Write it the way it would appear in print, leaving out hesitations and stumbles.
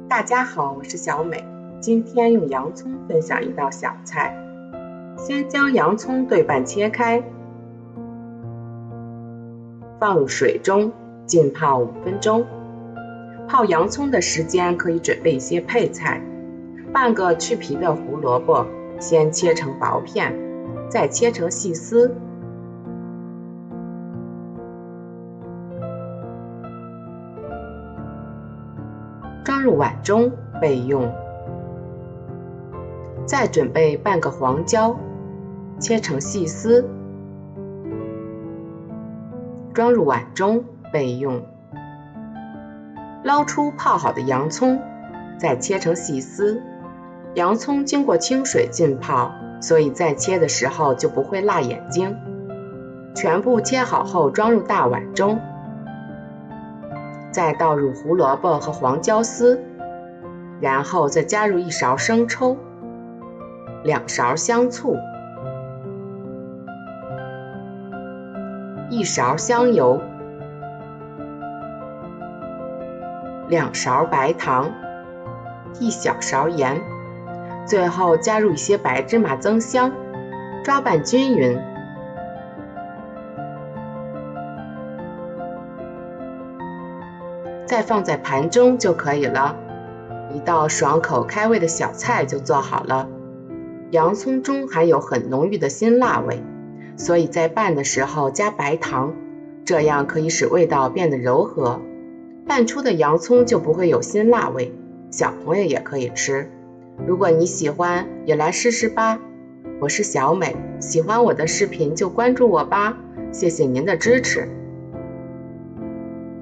大家好，我是小美，今天用洋葱分享一道小菜。先将洋葱对半切开，放入水中浸泡5分钟。泡洋葱的时间可以准备一些配菜，半个去皮的胡萝卜，先切成薄片，再切成细丝。装入碗中备用。再准备半个黄椒，切成细丝，装入碗中备用。捞出泡好的洋葱，再切成细丝。洋葱经过清水浸泡，所以在切的时候就不会辣眼睛。全部切好后装入大碗中，再倒入胡萝卜和黄椒丝，然后再加入1勺生抽、2勺香醋、1勺香油、2勺白糖、1小勺盐，最后加入一些白芝麻增香，抓拌均匀。再放在盘中就可以了，一道爽口开胃的小菜就做好了。洋葱中含有很浓郁的辛辣味，所以在拌的时候加白糖，这样可以使味道变得柔和，拌出的洋葱就不会有辛辣味，小朋友也可以吃。如果你喜欢，也来试试吧。我是小美，喜欢我的视频就关注我吧，谢谢您的支持。